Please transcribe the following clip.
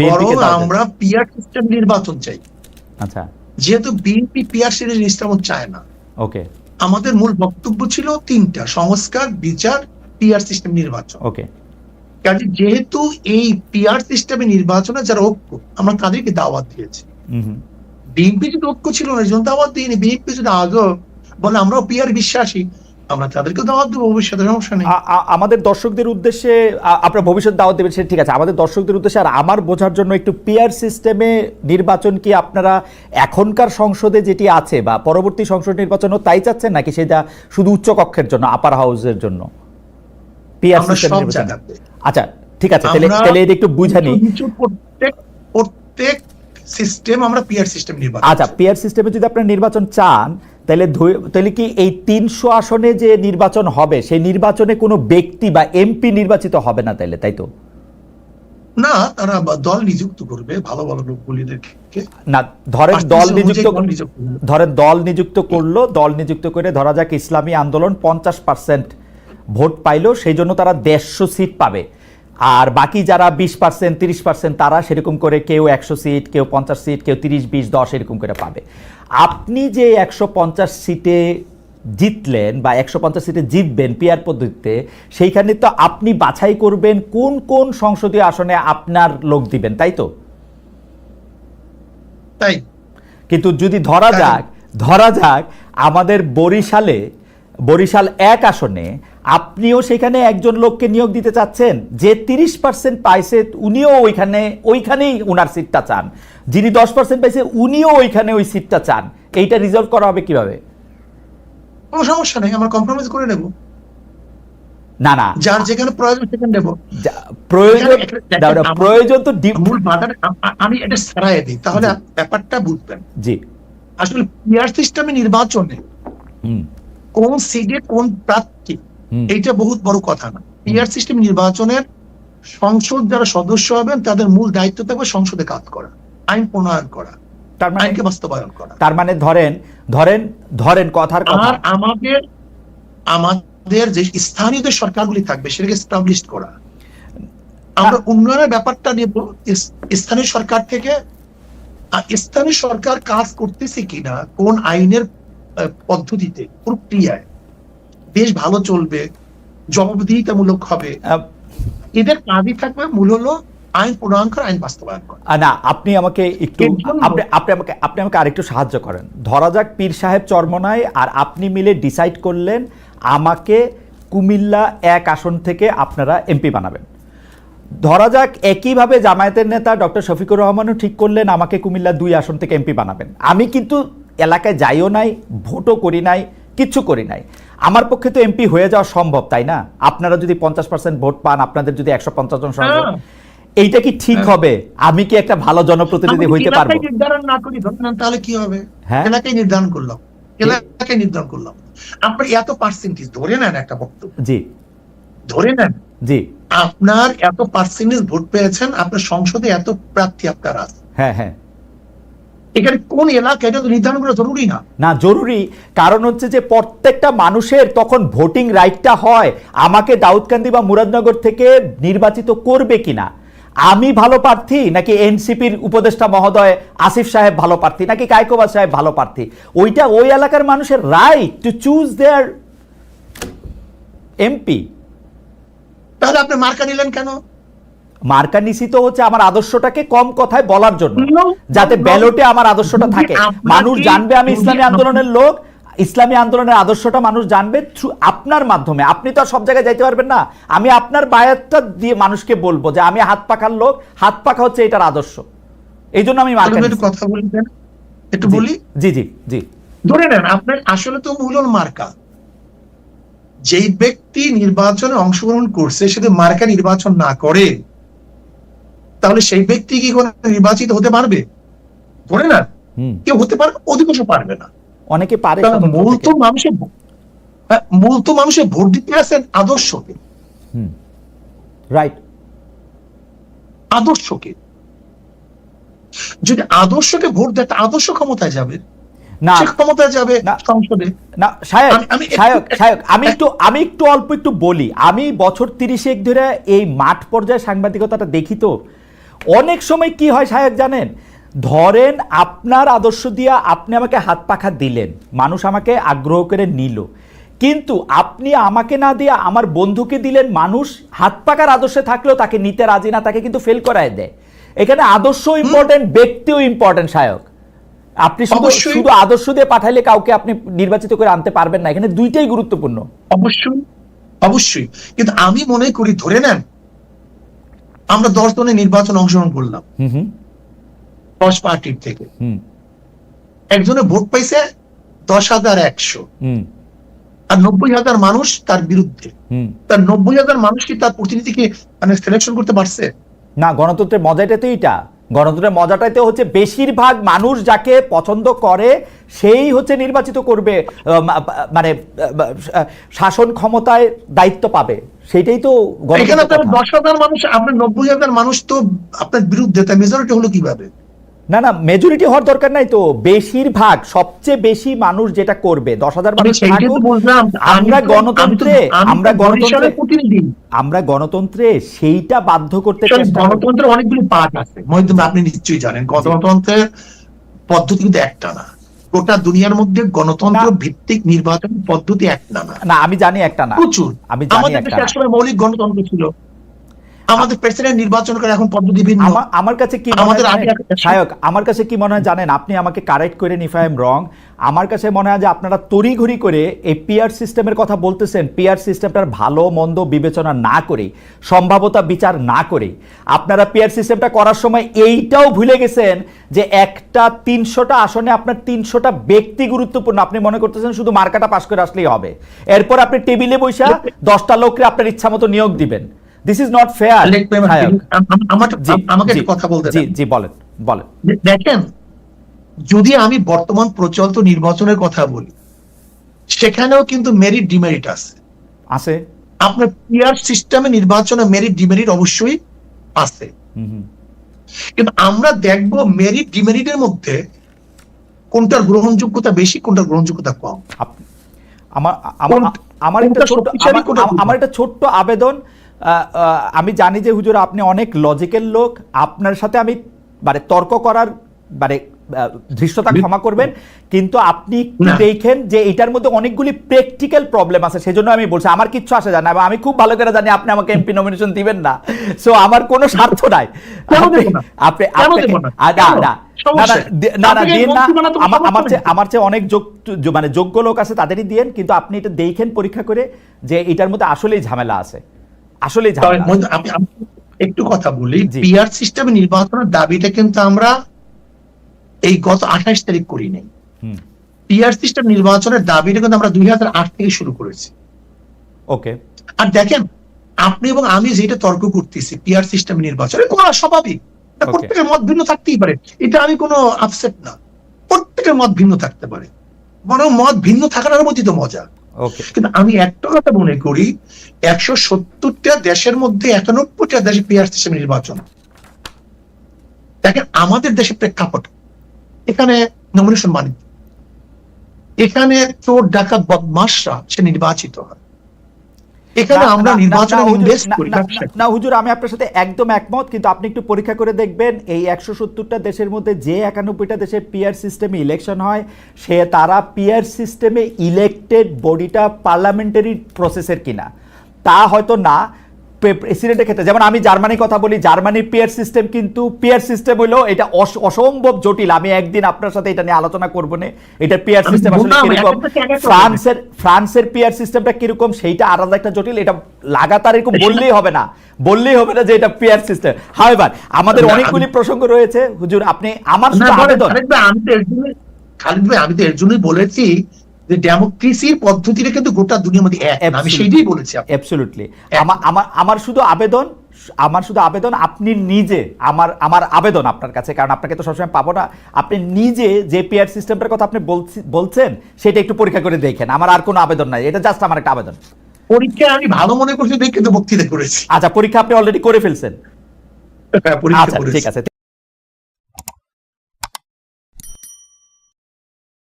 বরং আমরা PR system নির্বাচন চাই। আচ্ছা, যেহেতু বিএনপি পিআর সিস্টেম চায় না, ওকে, আমাদের মূল বক্তব্য ছিল তিনটা: সংস্কার, বিচার, পিআর সিস্টেম নির্বাচন। ওকে, কাজে যেহেতু এই পিআর সিস্টেমে নির্বাচনে যারা ঐক্য, আমরা তাদেরকে দাওয়াত দিয়েছি। বিএনপি যদি ঐক্য ছিল না, জন্য দাওয়াত দিইনি। বিএনপি যদি আগেও বলে আমরাও পিআর বিশ্বাসী, আমরা তাদেরকে দাওয়াত দেবো, ভবিষ্যতে সমস্যা নেই। আমাদের দর্শকদের উদ্দেশ্যে আপনার ভবিষ্যৎ দাওয়াত দেবেন, সেটা ঠিক আছে। আমাদের দর্শকদের উদ্দেশ্যে আর আমার বোঝার জন্য একটু পিআর সিস্টেমে নির্বাচন কি আপনারা এখনকার সংসদে যেটি আছে বা পরবর্তী সংসদ নির্বাচনও তাই চাচ্ছেন, নাকি সেটা শুধু উচ্চ কক্ষের জন্য, আপার হাউসের জন্য পিআর সিস্টেম নির্বাচন? আচ্ছা, ঠিক আছে, তাহলে এটা একটু বুঝানি। প্রত্যেক সিস্টেম আমরা পিআর সিস্টেম নির্বাচন। আচ্ছা, পিআর সিস্টেমে যদি আপনারা নির্বাচন চান, তাহলে কি এই 300 আসনে যে নির্বাচন হবে সেই নির্বাচনে কোনো ব্যক্তি বা এমপি নির্বাচিত হবে না, তাই তো? না, তারা দল নিযুক্ত করবে ভালো ভালো লোকগুলিদেরকে। না, ধরেন দল নিযুক্ত করলো, দল নিযুক্ত করে ধরা যাক ইসলামী আন্দোলন 50% ভোট পাইলো, সেই জন্য তারা 150 সিট পাবে। আর বাকি যারা 20%, 30% তারা সেরকম করে কেউ 100 সিট, কেউ 50 সিট, কেউ 30, 20, 10 এরকম করে পাবে। আপনি যে 150 সিটে জিতলেন বা 150 সিটে জিতবেন পিআর পদ্ধতিতে, সেইখানে তো আপনি বাছাই করবেন কোন কোন সংসদীয় আসনে আপনার লোক দিবেন, তাই তো? তাই। কিন্তু যদি ধরা যাক আমাদের বরিশাল 1 আসনে আপনিও সেখানে একজন লোককে নিয়োগ দিতে চাচ্ছেন যে 30% পাইছে, উনিও ওইখানেই উনার সিটটা চান, যিনি 10% পাইছে উনিও ওইখানে ওই সিটটা চান, এইটা রিজলভ করা হবে কিভাবে? কোনো সমস্যা নেই, আমরা কম্প্রোমাইজ করে নেব। না, যার যেখানে প্রয়োজন সেখানে নেব। প্রয়োজন তো মূল বাধাটা আমি এটা সরাই দিই, তাহলে ব্যাপারটা বুঝবেন। জি, আসলে পিআর সিস্টেমে নির্বাচনে কোন সিটে কোন প্রার্থী, এইটা বহুত বড় কথা না। পিআর সিস্টেম নির্বাচনের সংসদ যারা সদস্য হবেন তাদের মূল দায়িত্ব থাকবে সংসদে কাজ করা, আইন প্রণয়ন করা, আইনকে বাস্তবায়ন করা। তার মানে ধরেন কথার কথা, আর আমাদের যে স্থানীয় যে সরকারগুলি থাকবে সেটাকে এস্টাবলিশ করা। আমরা উন্নয়নের ব্যাপারটা নেব স্থানীয় সরকার থেকে। স্থানীয় সরকার কাজ করতেছে কিনা, কোন আইনের পদ্ধতিতে, প্রক্রিয়ায় দেশ ভালো চলবে, জবাবদিহিতামূলক হবে, এদের কাজই থাকবে মূল হলো আইন প্রণয়ন করা, আইন বাস্তবায়ন করা। না, আপনি আমাকে আরেকটু সাহায্য করেন। ধরা যাক পীর সাহেব চরমনায় আর আপনি মিলে ডিসাইড করলেন আমাকে কুমিল্লা 1 আসন থেকে আপনারা এমপি বানাবেন। ধরা যাক একইভাবে জামায়াতের নেতা ডক্টর শফিকুর রহমানও ঠিক করলেন আমাকে কুমিল্লা 2 আসন থেকে এমপি বানাবেন। আমি কিন্তু এলাকায় যাইও নাই, ভোটও করি নাই, কিচ্ছু করি নাই, আমার পক্ষে তো এমপি হয়ে যাওয়া সম্ভব, তাই না? আপনারা যদি 50% ভোট পান, আপনাদের যদি 150 জন সংসদ, এইটা কি ঠিক হবে? আমি কি একটা ভালো জনপ্রতিনিধি হইতে পারবো? নির্ধারণ না করি তাহলে কি হবে? এলাকায় নির্ধারণ করলাম, আপনার এত পার্সেন্টেজ ধরে নেন, একটা বক্তব্য জি ধরে নেন, জি, আপনার এত পার্সেন্টেজ ভোট পেয়েছেন, আপনার সংসদে এত প্রার্থী আপনার আছে। হ্যাঁ, এখানে কোন এলাকা এটা তো নির্ধারণ করা জরুরি না। না, জরুরি, কারণ হচ্ছে যে প্রত্যেকটা মানুষের তখন ভোটিং রাইটটা হয় আমাকে দাউদকান্দি বা মুরাদনগর থেকে নির্বাচিত করবে কিনা, আমি ভালো প্রার্থী নাকি এনসিপির উপদেষ্টা মহোদয় আসিফ সাহেব ভালো প্রার্থী নাকি কায়কোবাদ সাহেব ভালো প্রার্থী, ওইটা ওই এলাকার মানুষের right to choose there MP. তাহলে আপনি মার্কা নিলেন কেন? মার্কা নিছি তো হচ্ছে আমার আদর্শটাকে কম কথায় বলার জন্য, যাতে ব্যালটে আমার আদর্শটা থাকে, মানুষ জানবে আমি ইসলামী আন্দোলনের লোক, ইসলামী আন্দোলনের আদর্শটা মানুষ জানবে থ্রু আপনার মাধ্যমে। আপনি তো আর সব জায়গায় যাইতে পারবেন না, আমি আপনার বায়াতটা দিয়ে মানুষকে বলবো যে আমি হাত পাখার লোক, হাত পাখা হচ্ছে এটার আদর্শ, এই জন্য আমি মার্কা নিছি। কথা বলবেন একটু বলি। জি, ধরে নেন আপনার আসলে তো মূল মার্কা, যেই ব্যক্তি নির্বাচনে অংশগ্রহণ করছে সে মার্কা নির্বাচন না করে, তাহলে সেই ব্যক্তি কি কোনো নির্বাচিত হতে পারবে? ধরে না কেউ হতে পারবে, অধিকাংশ পারবে না, অনেকে পারে। মূল তো মানুষের ভোট দিতে আসেন আদর্শকে, রাইট, আদর্শকে। যদি আদর্শকে ভোট দেয়, আদর্শ ক্ষমতায় যাবে না, ক্ষমতায় যাবে সংসদে না। আমি একটু বলি, আমি বছর 30 ধরে এই মাঠ পর্যায়ে সাংবাদিকতাটা দেখি তো, অনেক সময় কি হয় সাহেব জানেন, ধরেন আপনার আদর্শ দিয়া আপনি আমাকে হাত পাখা দিলেন, মানুষ আমাকে আগ্রহ করে নিল, কিন্তু আপনি আমাকে না দিয়ে আমার বন্ধুকে দিলেন, মানুষ হাত পাকার আদর্শে থাকলেও তাকে নিতে রাজি না, তাকে কিন্তু ফেল করায় দেয়। এখানে আদর্শ ইম্পর্টেন্ট, ব্যক্তিও ইম্পর্টেন্ট সায়ক। আপনি শুধু আদর্শ দিয়ে পাঠাইলে কাউকে আপনি নির্বাচিত করে আনতে পারবেন না, এখানে দুইটাই গুরুত্বপূর্ণ। অবশ্যই অবশ্যই, কিন্তু আমি মনে করি ধরে নেন আমরা 10 জনের নির্বাচন অংশগ্রহণ করলাম 10 পার্টির থেকে, একজনে ভোট পাইছে 10,100, আর 90,000 মানুষ তার বিরুদ্ধে। তার 90,000 মানুষ কি তার প্রতিনিধিকে মানে সিলেকশন করতে পারছে? না, গণতন্ত্রের মজাটাই তো এটা, গণতন্ত্রের মজাটাই তো হচ্ছে বেশিরভাগ মানুষ যাকে পছন্দ করে সেই হচ্ছে নির্বাচিত করবে, মানে শাসন ক্ষমতায় দায়িত্ব পাবে, সেটাই তো। এখানে আপনার 10,000 মানুষ, আপনার 90,000 মানুষ তো আপনার বিরুদ্ধে, তাই মেজরিটি হলো কিভাবে? না না, মেজরিটি হওয়ার দরকার নাই তো, বেশিরভাগ সবচেয়ে বেশি মানুষ যেটা করবে, 10,000 মানুষ থাকুক। আমরা গণতন্ত্রে সেইটা বাধ্য করতে চেষ্টা। গণতন্ত্রের অনেকগুলো পার্ট আছে মহিউদ্দিন, আপনি নিশ্চয়ই জানেন। গণতন্ত্রের পদ্ধতি কিন্তু একটা না, গোটা দুনিয়ার মধ্যে গণতন্ত্র ভিত্তিক নির্বাচন পদ্ধতি একটা না। না, আমি জানি একটা না, প্রচুর। আমি জানি আমাদের দেশে একসময় মৌলিক গণতন্ত্র ছিল, আমাদের প্রেসিডেন্ট নির্বাচন করে, এখন পদ্ধতি ভিন্ন। আমার কাছে কি সায়ক, আমার কাছে কি মনে হয় জানেন, আপনি আমাকে কারেক্ট করেন ইফ আই এম রং। আমার কাছে মনে হয় যে আপনারা তড়িঘড়ি করে এই পিআর সিস্টেমের কথা বলতেছেন, পিআর সিস্টেমটার ভালো মন্দ বিবেচনা না করে, সম্ভাব্যতা বিচার না করে আপনারা পিআর সিস্টেমটা করার সময় এইটাও ভুলে গেছেন যে একটা 300টা আসনে আপনার 300টা ব্যক্তি গুরুত্বপূর্ণ। আপনি মনে করতেছেন শুধু মার্কাটা পাস করে আসলেই হবে, এরপর আপনি টেবিলে বসে 10টা লোককে আপনার ইচ্ছা মতো নিয়োগ দিবেন। This is not fair. আমাকে কথা বলতে দেন। জি বলেন বলেন। দেখেন, যদি আমি বর্তমান প্রচলিত নির্বাচনের কথা বলি, সেখানেও কিন্তু মেরিট ডিমেরিট আছে। আপনার পিআর সিস্টেমে নির্বাচনে মেরিট ডিমেরিট অবশ্যই আছে, কিন্তু আমরা দেখব মেরিট ডিমেরিটের মধ্যে কোনটার গ্রহণযোগ্যতা বেশি, কোনটার গ্রহণযোগ্যতা কম। আমার একটা ছোট্ট আবেদন, আমি জানি যে হুজুর আপনি অনেক লজিক্যাল লোক, আপনার সাথে আমি মানে তর্ক করার মানে ধৃষ্টতা ক্ষমা করবেন, কিন্তু আপনি দেখেন যে এটার মধ্যে অনেকগুলি প্র্যাকটিক্যাল প্রবলেম আছে, সেজন্য আমি বলছি আমার কিচ্ছু আসে যায় না, আমি খুব ভালো করে জানি আপনি আমাকে এমপি নমিনেশন দিবেন না, সো আমার কোনো স্বার্থ নাই। আমার চেয়ে অনেক মানে যোগ্য লোক আছে, তাদেরই দিয়েন, কিন্তু আপনি এটা দেখেন পরীক্ষা করে যে এটার মধ্যে আসলেই ঝামেলা আছে, আসলে একটু কথা বলি। পিআর সিস্টেমে নির্বাচনের দাবিটা কিন্তু আমরা এই গত 28 তারিখ করি নাই। পিআর সিস্টেম নির্বাচনের দাবিটা কিন্তু আমরা 2008 থেকে শুরু করেছি। ওকে, আর দেখেন আপনি এবং আমি যেটা তর্ক করতেছি পিআর সিস্টেম নির্বাচনে করা স্বাভাবিক, প্রত্যেকের মত ভিন্ন থাকতেই পারে, এটা আমি কোনো আপসেট না, প্রত্যেকের মত ভিন্ন থাকতে পারে, বরং মত ভিন্ন থাকার মধ্যে তো মজা। কিন্তু আমি একটা কথা মনে করি, 170টা দেশের মধ্যে 91টা দেশে পিআর সিস্টেম নির্বাচন। দেখেন আমাদের দেশে প্রেক্ষাপট, এখানে নমিনেশন বাণিজ্য, এখানে চোর ডাকাত বদমাশরা সে নির্বাচিত হয়, এখানে আমরা নির্বাচনে ইনভেস্ট করি না। হুজুর আমি আপনার সাথে একদম একমত, কিন্তু আপনি একটু পরীক্ষা করে দেখবেন এই 170টা দেশের মধ্যে যে 91টা দেশে পিআর সিস্টেমে ইলেকশন হয়, সে তারা পিআর সিস্টেমে ইলেক্টেড বডিটা পার্লামেন্টারি প্রসেসের কিনা তা হয়তো না। প্রেসিডেন্টের ক্ষেত্রে যেমন আমি জার্মানির কথা বলি, জার্মানির পিআর সিস্টেম কিন্তু পিআর সিস্টেম হলো এটা অসম্ভব জটিল, আমি একদিন আপনার সাথে এটা নিয়ে আলোচনা করবো না, এটা পিআর সিস্টেম আসলে কিরকম। ফ্রান্সের পিআর সিস্টেমটা কিরকম সেইটা আলাদা একটা জটিল, এটা লাগাতার এরকম বললেই হবে না যে এটা পিআর সিস্টেম। হাওয়েভার আমাদের অনেকগুলি প্রসঙ্গ রয়েছে হুজুর, আপনি আমার সাথে আবেদন। খালিদ ভাই, আমি তো এর জন্যই বলেছি যে ডেমোক্রেসির পদ্ধতিটা কিন্তু গোটা দুনিয়ার মধ্যে এক, আমি সেইটাই বলেছি। অ্যাবসলিউটলি। আমার শুধু আবেদন আপনি নিজে, আমার আবেদন আপনার কাছে, কারণ আপনাকে তো সবসময় পাবো না, আপনি নিজে যে পিআর সিস্টেমটার কথা আপনি বলছেন সেটা একটু পরীক্ষা করে দেখেন। আমার আর কোনো আবেদন নাই, এটা জাস্ট আমার একটা আবেদন। পরীক্ষা আমি ভালো মনে করছি দেখে তো বক্তৃতা করেছি। আচ্ছা, পরীক্ষা আপনি অলরেডি করে ফেলছেন? আচ্ছা ঠিক আছে।